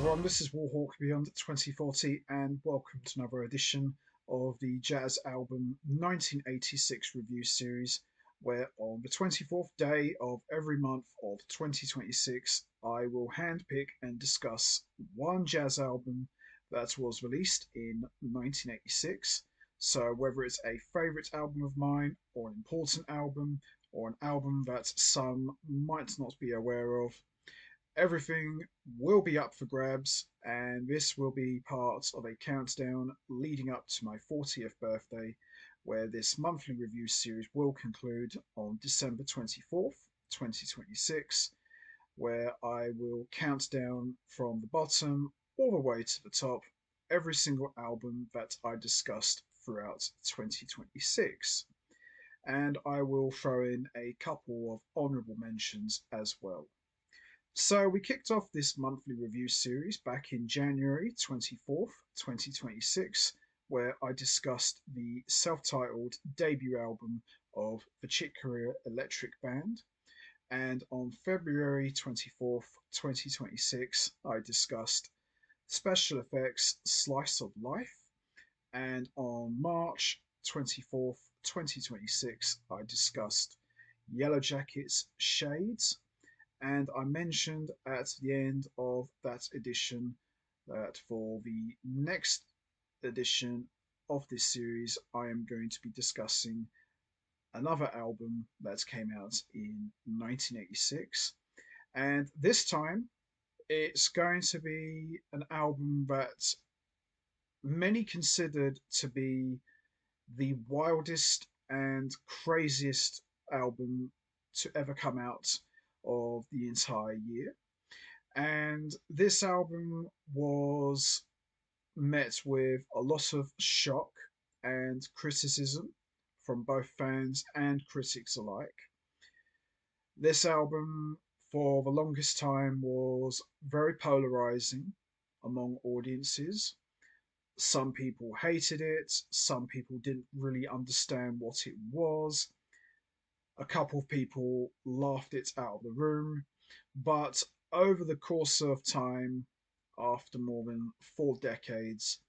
everyone, this is Warhawk Beyond 2040 and welcome to another edition of the Jazz Album 1986 review series where on the 24th day of every month of 2026 I will handpick and discuss one jazz album that was released in 1986. So whether it's a favourite album of mine or an important album or an album that some might not be aware of, everything will be up for grabs, and this will be part of a countdown leading up to my 40th birthday, where this monthly review series will conclude on December 24th, 2026, where I will count down from the bottom all the way to the top every single album that I discussed throughout 2026. And I will throw in a couple of honourable mentions as well. So we kicked off this monthly review series back in January 24th, 2026, where I discussed the self-titled debut album of the Chick Corea Electric Band. And on February 24th, 2026, I discussed Special Effects Slice of Life. And on March 24th, 2026, I discussed Yellow Jackets Shades. And I mentioned at the end of that edition that for the next edition of this series, I am going to be discussing another album that came out in 1986. And this time, it's going to be an album that many considered to be the wildest and craziest album to ever come out of the entire year. And this album was met with a lot of shock and criticism from both fans and critics alike. This album, for the longest time, was very polarizing among audiences. Some people hated it, some people didn't really understand what it was. A couple of people laughed it out of the room, but over the course of time, after more than 4 decades,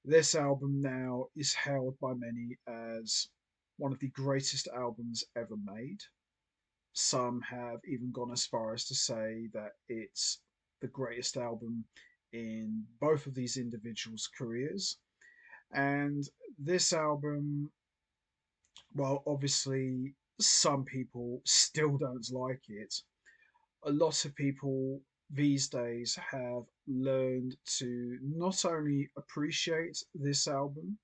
this album now is held by many as one of the greatest albums ever made. Some have even gone as far as to say that it's the greatest album in both of these individuals' careers. And this album, while obviously some people still don't like it, a lot of people these days have learned to not only appreciate this album,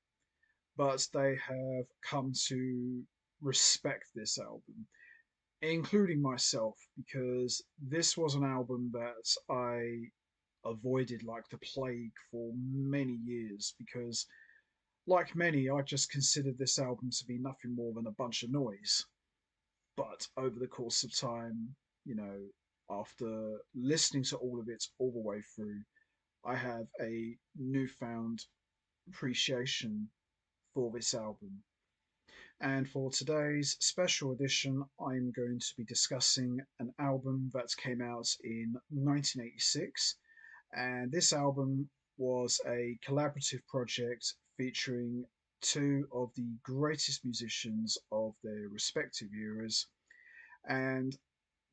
but they have come to respect this album, including myself, because this was an album that I avoided like the plague for many years because, like many, I just considered this album to be nothing more than a bunch of noise. But over the course of time, you know, after listening to all of it all the way through, I have a newfound appreciation for this album. And for today's special edition, I'm going to be discussing an album that came out in 1986. And this album was a collaborative project featuring two of the greatest musicians of their respective eras. And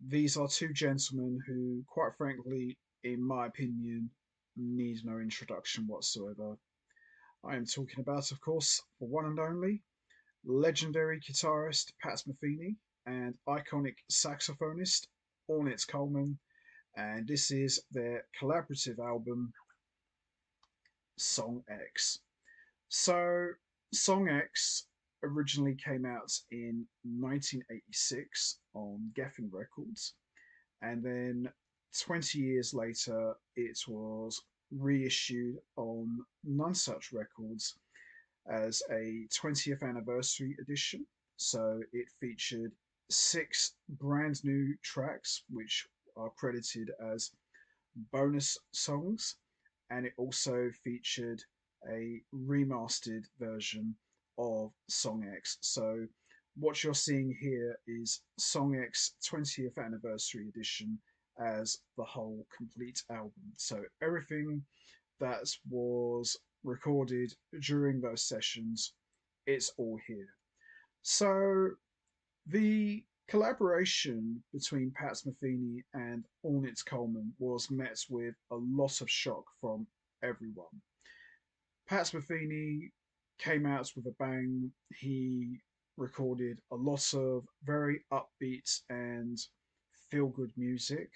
these are two gentlemen who, quite frankly, in my opinion, need no introduction whatsoever. I am talking about, of course, the one and only legendary guitarist Pat Metheny and iconic saxophonist Ornette Coleman, and this is their collaborative album, Song X. So, Song X originally came out in 1986 on Geffen Records, and then 20 years later, it was reissued on Nonesuch Records as a 20th anniversary edition. So it featured 6 brand new tracks, which are credited as bonus songs, and it also featured a remastered version of Song X. So what you're seeing here is Song X 20th anniversary edition as the whole complete album. So everything that was recorded during those sessions, it's all here. So the collaboration between Pat Metheny and Ornette Coleman was met with a lot of shock from everyone. Pat Metheny came out with a bang. He recorded a lot of very upbeat and feel good music.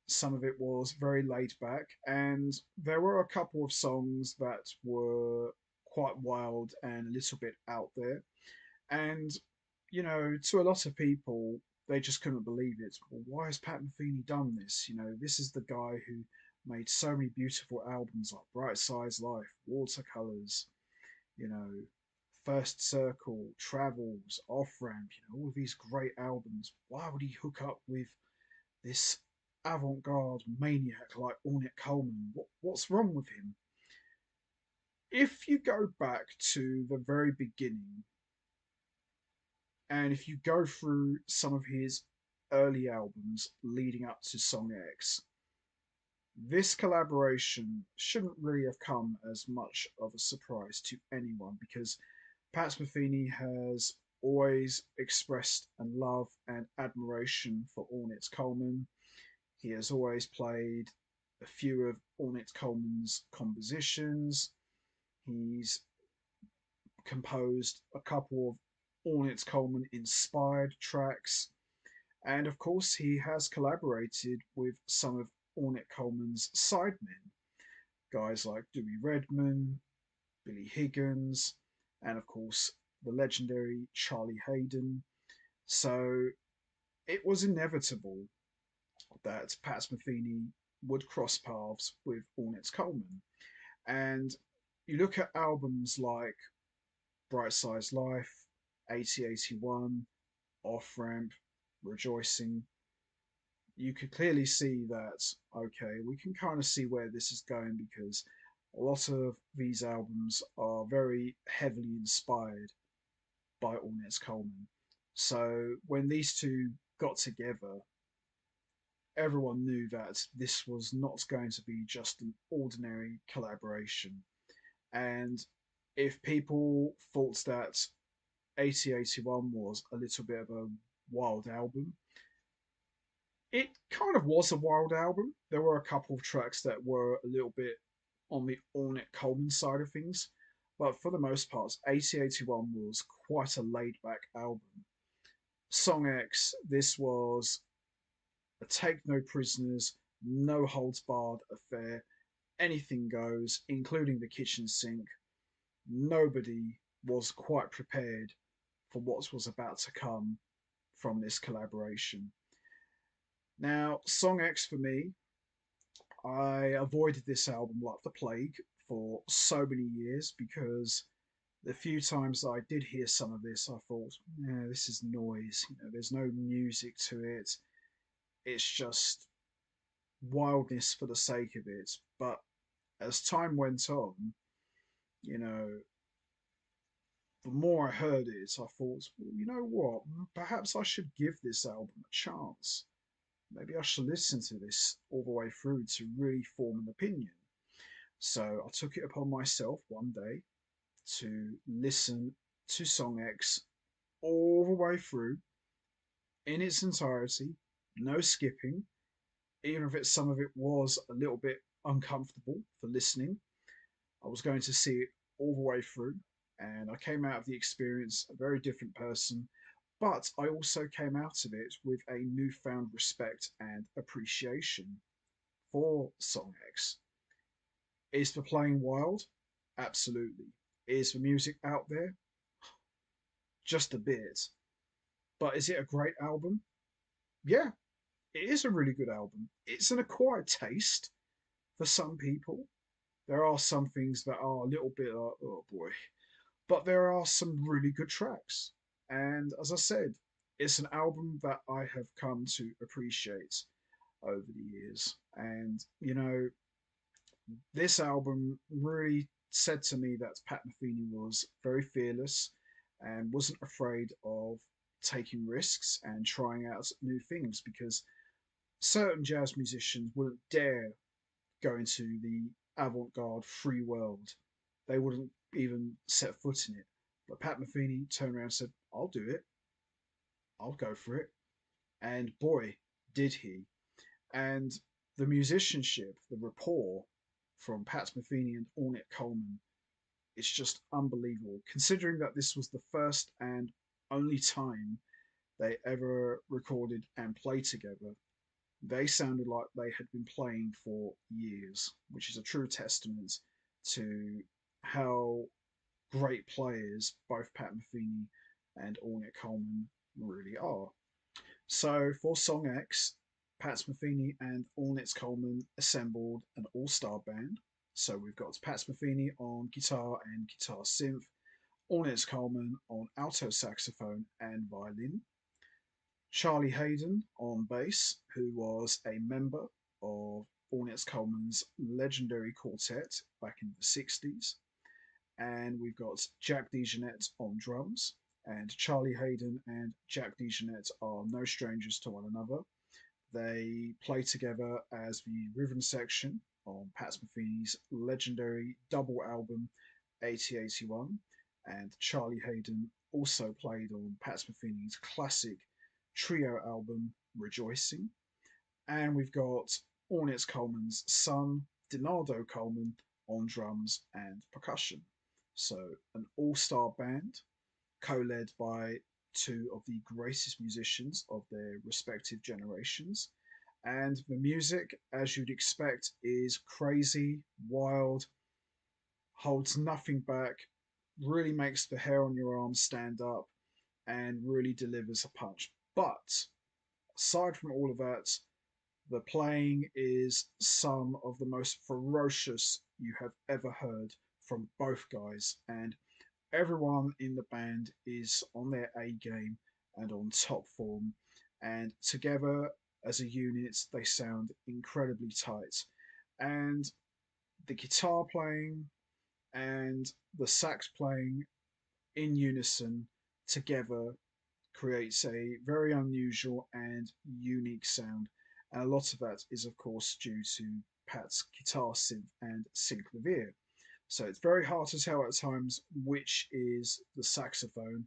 Some of it was very laid back, and there were a couple of songs that were quite wild and a little bit out there. And, to a lot of people, they just couldn't believe it. Well, why has Pat Metheny done this? This is the guy who made so many beautiful albums like Bright Size Life, Watercolors, you know, First Circle, Travels, Off Ramp, all of these great albums. Why would he hook up with this avant-garde maniac like Ornette Coleman? What's wrong with him? If you go back to the very beginning, and if you go through some of his early albums leading up to Song X, this collaboration shouldn't really have come as much of a surprise to anyone because Pat Metheny has always expressed a love and admiration for Ornette Coleman. He has always played a few of Ornette Coleman's compositions. He's composed a couple of Ornette Coleman inspired tracks. And of course, he has collaborated with some of Ornette Coleman's sidemen, guys like Dewey Redman, Billy Higgins, and of course, the legendary Charlie Hayden. So it was inevitable that Pat Metheny would cross paths with Ornette Coleman. And you look at albums like Bright Size Life, 8081, Off Ramp, Rejoicing, you could clearly see that, okay, we can kind of see where this is going because a lot of these albums are very heavily inspired by Ornette Coleman. So when these two got together, everyone knew that this was not going to be just an ordinary collaboration. And if people thought that 8081 was a little bit of a wild album, it kind of was a wild album. There were a couple of tracks that were a little bit on the Ornette Coleman side of things, but for the most part, 8081 was quite a laid back album. Song X, this was a take no prisoners, no holds barred affair. Anything goes, including the kitchen sink. Nobody was quite prepared for what was about to come from this collaboration. Now, Song X for me, I avoided this album like the plague for so many years because the few times I did hear some of this, I thought, yeah, this is noise. There's no music to it. It's just wildness for the sake of it. But as time went on, you know, the more I heard it, I thought, well, you know what? Perhaps I should give this album a chance. Maybe I should listen to this all the way through to really form an opinion. So I took it upon myself one day to listen to Song X all the way through in its entirety, no skipping, even if some of it was a little bit uncomfortable for listening. I was going to see it all the way through, and I came out of the experience a very different person. But I also came out of it with a newfound respect and appreciation for Song X. Is the playing wild? Absolutely. Is the music out there? Just a bit. But is it a great album? Yeah, it is a really good album. It's an acquired taste for some people. There are some things that are a little bit like, oh boy. But there are some really good tracks. And as I said, it's an album that I have come to appreciate over the years. And, this album really said to me that Pat Metheny was very fearless and wasn't afraid of taking risks and trying out new things because certain jazz musicians wouldn't dare go into the avant-garde free world. They wouldn't even set foot in it. But Pat Metheny turned around and said, "I'll do it. I'll go for it." And boy, did he. And the musicianship, the rapport from Pat Metheny and Ornette Coleman, it's just unbelievable. Considering that this was the first and only time they ever recorded and played together, they sounded like they had been playing for years, which is a true testament to how great players both Pat Metheny and Ornette Coleman really are. So for Song X, Pat Metheny and Ornette Coleman assembled an all-star band. So we've got Pat Metheny on guitar and guitar synth, Ornette Coleman on alto saxophone and violin, Charlie Hayden on bass, who was a member of Ornette Coleman's legendary quartet back in the 60s. And we've got Jack DeJohnette on drums. And Charlie Hayden and Jack DeJohnette are no strangers to one another. They play together as the rhythm section on Pat Metheny's legendary double album 8081, and Charlie Hayden also played on Pat Metheny's classic trio album Rejoicing. And we've got Ornette Coleman's son, Donaldo Coleman, on drums and percussion. So, an all star band co led by two of the greatest musicians of their respective generations. And the music, as you'd expect, is crazy, wild, holds nothing back, really makes the hair on your arm stand up, and really delivers a punch. But aside from all of that, the playing is some of the most ferocious you have ever heard from both guys, and everyone in the band is on their A game and on top form, and together as a unit, they sound incredibly tight. And the guitar playing and the sax playing in unison together creates a very unusual and unique sound. And a lot of that is, of course, due to Pat's guitar synth and synclavier. So it's very hard to tell at times which is the saxophone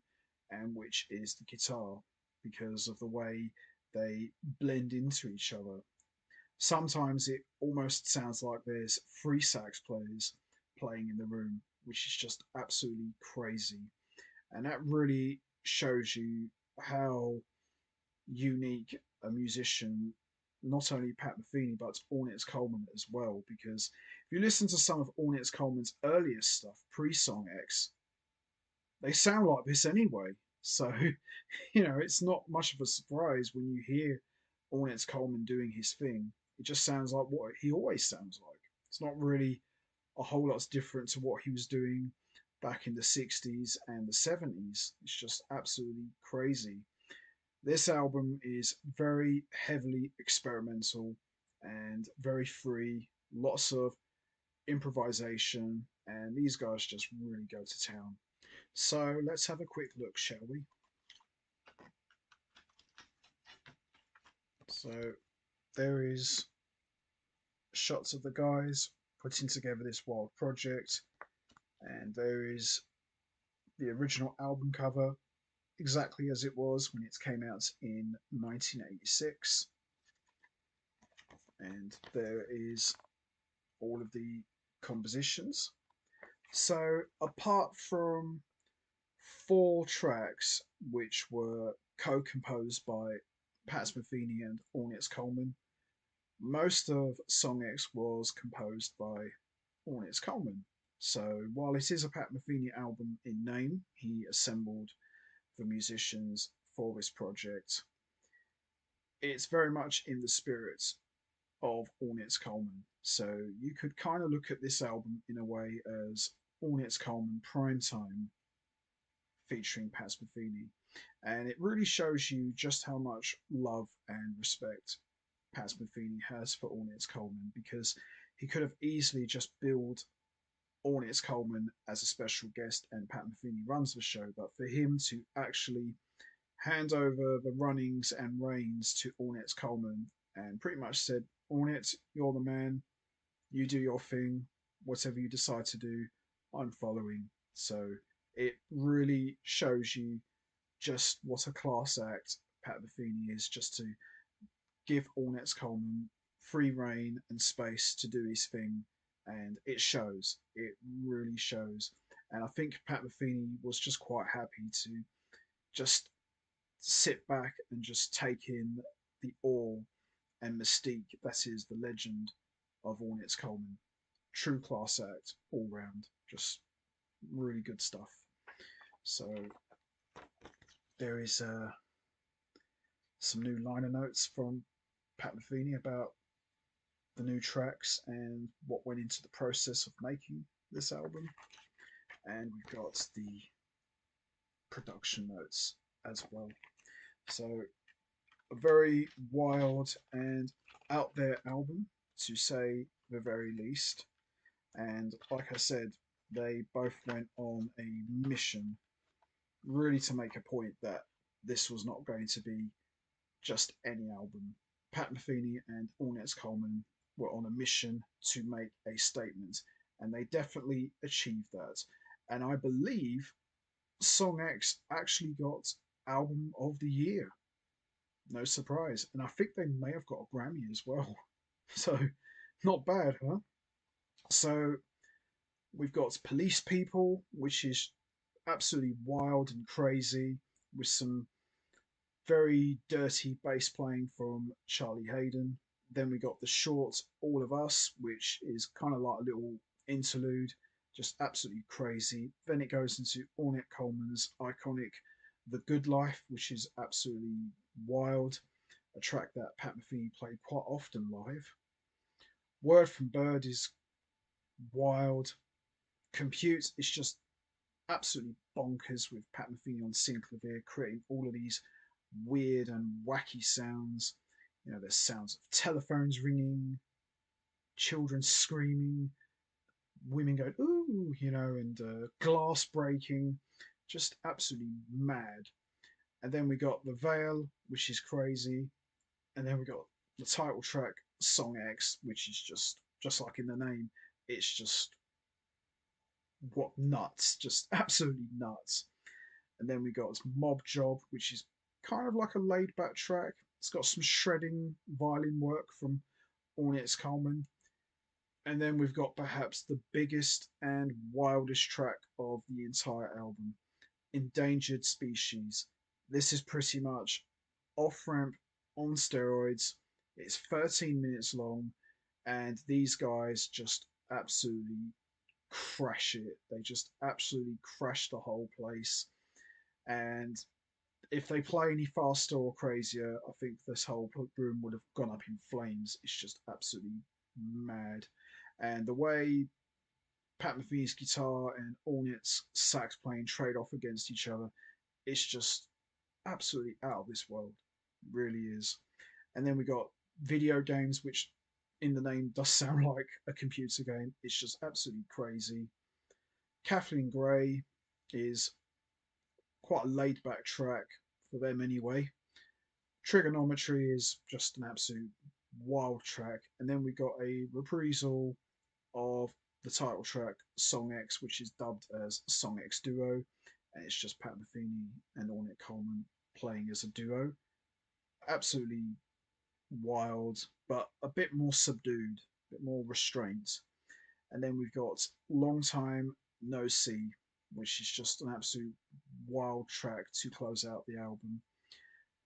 and which is the guitar because of the way they blend into each other. Sometimes it almost sounds like there's three sax players playing in the room, which is just absolutely crazy. And that really shows you how unique a musician not only Pat Metheny but Ornette Coleman as well. Because if you listen to some of Ornette Coleman's earliest stuff, pre-Song X, they sound like this anyway. So, it's not much of a surprise when you hear Ornette Coleman doing his thing. It just sounds like what he always sounds like. It's not really a whole lot different to what he was doing back in the 60s and the 70s. It's just absolutely crazy. This album is very heavily experimental and very free, lots of improvisation, and these guys just really go to town. So let's have a quick look, shall we? So there is shots of the guys putting together this wild project, and there is the original album cover exactly as it was when it came out in 1986. And there is all of the compositions. So, apart from four tracks which were co composed by Pat Metheny and Ornette Coleman, most of Song X was composed by Ornette Coleman. So, while it is a Pat Metheny album in name, he assembled the musicians for this project. It's very much in the spirit of Ornette Coleman. So you could kind of look at this album in a way as Ornette Coleman Prime Time featuring Pat Metheny. And it really shows you just how much love and respect Pat Metheny has for Ornette Coleman, because he could have easily just billed Ornette Coleman as a special guest and Pat Metheny runs the show, but for him to actually hand over the runnings and reins to Ornette Coleman and pretty much said, Ornette, you're the man, you do your thing, whatever you decide to do, I'm following. So it really shows you just what a class act Pat Metheny is, just to give Ornette Coleman free reign and space to do his thing, and it shows. It really shows. And I think Pat Metheny was just quite happy to just sit back and just take in the awe and mystique that is the legend of Ornette Coleman. True class act all round. Just really good stuff. So there is some new liner notes from Pat Metheny about the new tracks and what went into the process of making this album. And we've got the production notes as well. So a very wild and out there album, to say the very least. And like I said, they both went on a mission really to make a point that this was not going to be just any album. Pat Metheny and Ornette Coleman were on a mission to make a statement, and they definitely achieved that. And I believe Song X actually got Album of the Year. No surprise. And I think they may have got a Grammy as well. So, not bad, huh? So, we've got Police People, which is absolutely wild and crazy, with some very dirty bass playing from Charlie Hayden. Then we got the short All of Us, which is kind of like a little interlude, just absolutely crazy. Then it goes into Ornette Coleman's iconic The Good Life, which is absolutely wild, a track that Pat Metheny played quite often live. Word from Bird is wild. Compute is just absolutely bonkers, with Pat Metheny on synclavier creating all of these weird and wacky sounds. You know, there's sounds of telephones ringing, children screaming, women going ooh, you know, and glass breaking, just absolutely mad. And then we got The Veil, which is crazy, and then we got the title track Song X, which is just like in the name, it's just what nuts, just absolutely nuts. And then we got Mob Job, which is kind of like a laid back track. It's got some shredding violin work from Ornette Coleman. And then we've got perhaps the biggest and wildest track of the entire album, Endangered Species. This is pretty much off ramp on steroids. It's 13 minutes long, and these guys just absolutely crash it. They just absolutely crash the whole place. And if they play any faster or crazier, I think this whole room would have gone up in flames. It's just absolutely mad. And the way Pat Metheny's guitar and Ornette's sax playing trade off against each other, it's just absolutely out of this world. It really is. And then we got video games, which in the name does sound like a computer game. It's just absolutely crazy. Kathleen Gray is quite a laid back track for them anyway. Trigonometry is just an absolute wild track. And then we got a reprisal of the title track Song X, which is dubbed as Song X Duo. And it's just Pat Metheny and Ornette Coleman playing as a duo. Absolutely wild, but a bit more subdued, a bit more restraint. And then we've got Long Time No See, which is just an absolute wild track to close out the album.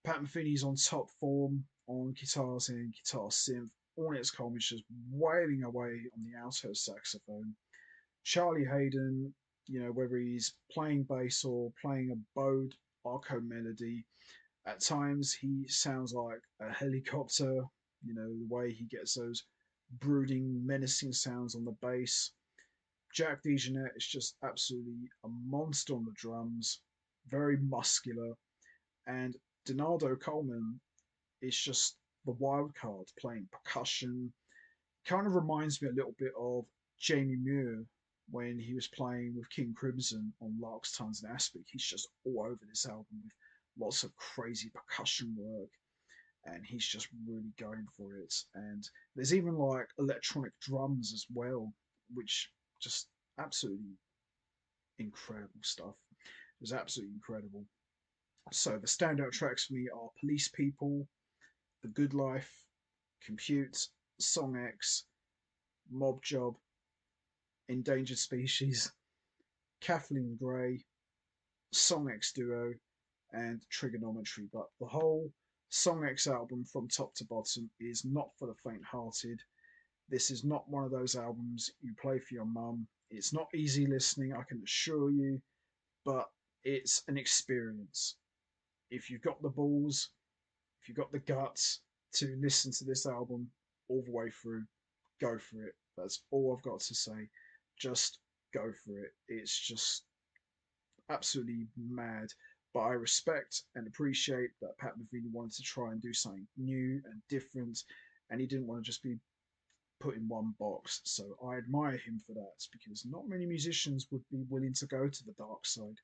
Pat Metheny's on top form on guitars and guitar synth. Ornette Coleman's just wailing away on the alto saxophone. Charlie Hayden, you know, whether he's playing bass or playing a bowed arco melody, at times he sounds like a helicopter, you know, the way he gets those brooding, menacing sounds on the bass. Jack DeJohnette is just absolutely a monster on the drums, very muscular. And Donaldo Coleman is just the wild card playing percussion. Kind of reminds me a little bit of Jamie Muir when he was playing with King Crimson on Larks, Tons and Aspic. He's just all over this album with lots of crazy percussion work. and he's just really going for it. And there's even like electronic drums as well, which just absolutely incredible stuff. It was absolutely incredible. So the standout tracks for me are Police People, The Good Life, Compute, Song X, Mob Job, Endangered Species, Kathleen Gray, Song X Duo, and Trigonometry. But the whole Song X album from top to bottom is not for the faint hearted. This is not one of those albums you play for your mum. It's not easy listening, I can assure you, but it's an experience. If you've got the balls, if you've got the guts to listen to this album all the way through, go for it. That's all I've got to say. Just go for it. It's just absolutely mad. But I respect and appreciate that Pat Metheny wanted to try and do something new and different, and he didn't want to just be put in one box. So I admire him for that because not many musicians would be willing to go to the dark side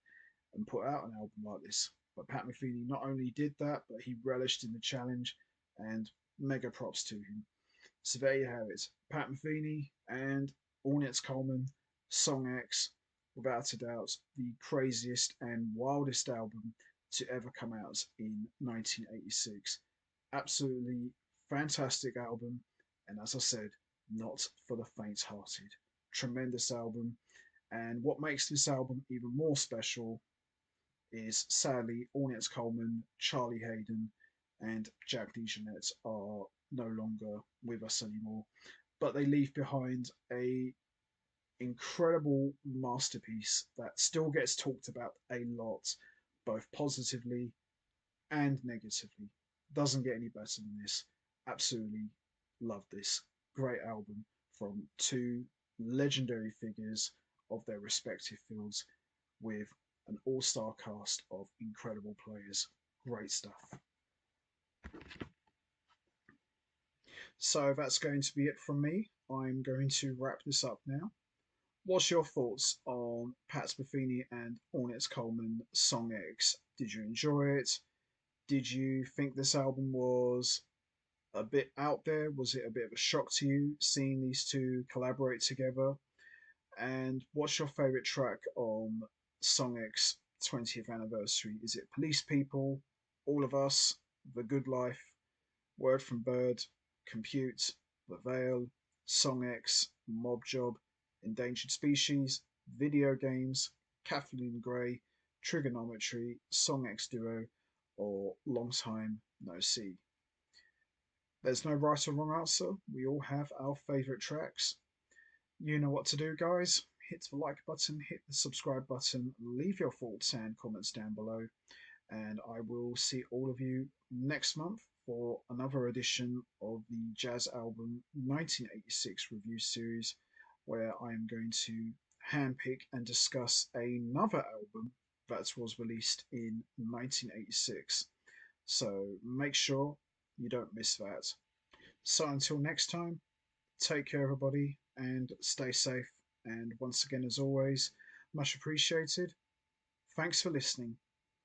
and put out an album like this. But Pat Metheny not only did that, but he relished in the challenge, and mega props to him. So there you have it. Pat Metheny and Ornette Coleman, Song X, without a doubt, the craziest and wildest album to ever come out in 1986. Absolutely fantastic album, and as I said, not for the faint hearted. Tremendous album, and what makes this album even more special is sadly Ornette Coleman, Charlie Hayden, and Jack DeJohnette are no longer with us anymore. But they leave behind a incredible masterpiece that still gets talked about a lot, both positively and negatively. Doesn't get any better than this. Absolutely love this. Great album from two legendary figures of their respective fields with an all-star cast of incredible players. Great stuff. So that's going to be it from me. I'm going to wrap this up now. What's your thoughts on Pat Metheny and Ornette Coleman Song X? Did you enjoy it? Did you think this album was a bit out there? Was it a bit of a shock to you seeing these two collaborate together? And what's your favourite track on Song X 20th anniversary? Is it Police People, All of Us, The Good Life, Word from Bird, Compute, The Veil, Song X, Mob Job, Endangered Species, Video Games, Kathleen Gray, Trigonometry, Song X Duo, or Long Time No See? There's no right or wrong answer. We all have our favourite tracks. You know what to do, guys. Hit the like button, hit the subscribe button, leave your thoughts and comments down below, and I will see all of you next month for another edition of the Jazz Album 1986 review series, where I'm going to handpick and discuss another album that was released in 1986. So make sure you don't miss that. So until next time, take care, everybody, and stay safe. And once again, as always, much appreciated. Thanks for listening.